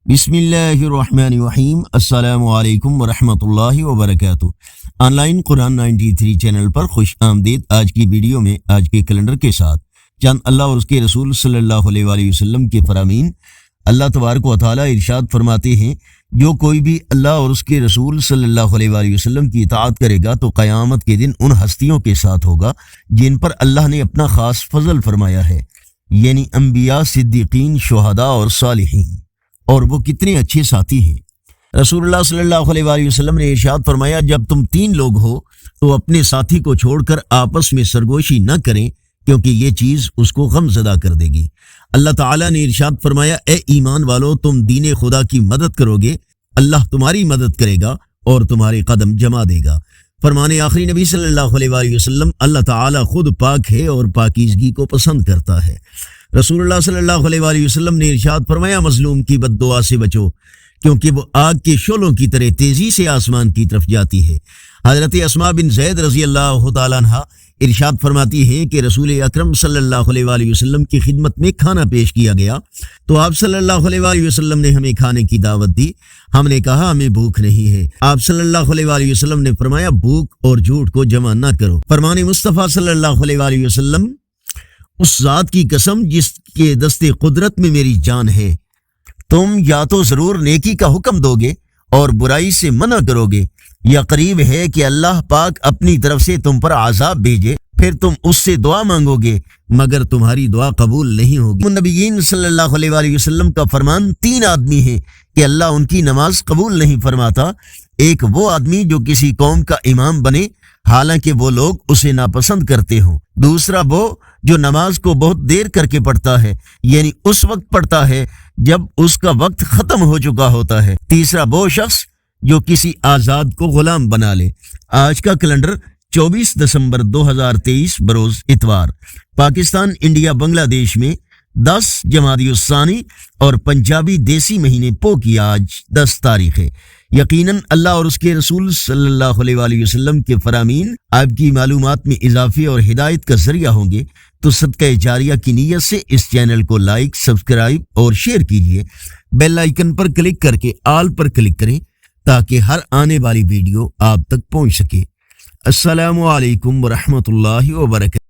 بسم اللہ الرحمن الرحیم۔ السلام علیکم ورحمۃ اللہ وبرکاتہ۔ آن لائن قرآن 93 چینل پر خوش آمدید۔ آج کی ویڈیو میں آج کے کیلنڈر کے ساتھ چند اللہ اور اس کے رسول صلی اللہ علیہ وآلہ وسلم کے فرامین۔ اللہ تبارک و تعالیٰ ارشاد فرماتے ہیں، جو کوئی بھی اللہ اور اس کے رسول صلی اللہ علیہ وآلہ وسلم کی اطاعت کرے گا تو قیامت کے دن ان ہستیوں کے ساتھ ہوگا جن پر اللہ نے اپنا خاص فضل فرمایا ہے، یعنی انبیاء، صدیقین، شہداء اور صالحین۔ اور وہ کتنے اچھے ساتھی ہیں۔ رسول اللہ صلی اللہ علیہ وآلہ وسلم نے ارشاد فرمایا، جب تم 3 لوگ ہو تو اپنے ساتھی کو چھوڑ کر آپس میں سرگوشی نہ کریں، کیونکہ یہ چیز اس کو غم زدہ کر دے گی۔ اللہ تعالیٰ نے ارشاد فرمایا، اے ایمان والو، تم دین خدا کی مدد کرو گے، اللہ تمہاری مدد کرے گا اور تمہارے قدم جما دے گا۔ فرمان آخری نبی صلی اللہ علیہ وآلہ وسلم، اللہ تعالیٰ خود پاک ہے اور پاکیزگی کو پسند کرتا ہے۔ رسول اللہ صلی اللہ علیہ وآلہ وسلم نے ارشاد فرمایا، مظلوم کی بد دعا سے بچو، کیونکہ وہ آگ کے شعلوں کی طرح تیزی سے آسمان کی طرف جاتی ہے۔ حضرت اسماء بن زید رضی اللہ تعالیٰ عنہ ارشاد فرماتی ہیں کہ رسول اکرم صلی اللہ علیہ وآلہ وسلم کی خدمت میں کھانا پیش کیا گیا تو آپ صلی اللہ علیہ وآلہ وسلم نے ہمیں کھانے کی دعوت دی۔ ہم نے کہا ہمیں بھوک نہیں ہے۔ آپ صلی اللہ علیہ وآلہ وسلم نے فرمایا، بھوک اور جھوٹ کو جمع نہ کرو۔ فرمان مصطفیٰ صلی اللہ علیہ وآلہ وسلم، اس ذات کی قسم جس کے دستے قدرت میں میری جان ہے، تم یا تو ضرور نیکی کا حکم دو گے اور برائی سے منع کرو گے، یا قریب ہے کہ اللہ پاک اپنی طرف سے تم پر عذاب بھیجے، پھر تم اس سے دعا مانگو گے مگر تمہاری دعا قبول نہیں ہوگی۔ نبیین صلی اللہ علیہ وآلہ وسلم کا فرمان، 3 آدمی ہیں کہ اللہ ان کی نماز قبول نہیں فرماتا۔ ایک وہ آدمی جو کسی قوم کا امام بنے حالانکہ وہ لوگ اسے ناپسند کرتے ہوں۔ دوسرا وہ جو نماز کو بہت دیر کر کے پڑھتا ہے، یعنی اس وقت پڑھتا ہے جب اس کا وقت ختم ہو چکا ہوتا ہے۔ تیسرا وہ شخص جو کسی آزاد کو غلام بنا لے۔ آج کا کیلنڈر 24 دسمبر 2023 بروز اتوار، پاکستان، انڈیا، بنگلہ دیش میں 10 جمادی الثانی اور پنجابی دیسی مہینے پو کی آج 10 تاریخ ہے۔ یقیناً اللہ اور اس کے رسول صلی اللہ علیہ وآلہ وسلم کے فرامین آپ کی معلومات میں اضافے اور ہدایت کا ذریعہ ہوں گے، تو صدقہ جاریہ کی نیت سے اس چینل کو لائک، سبسکرائب اور شیئر کیجیے۔ بیل آئیکن پر کلک کر کے آل پر کلک کریں تاکہ ہر آنے والی ویڈیو آپ تک پہنچ سکے۔ السلام علیکم ورحمۃ اللہ وبرکاتہ۔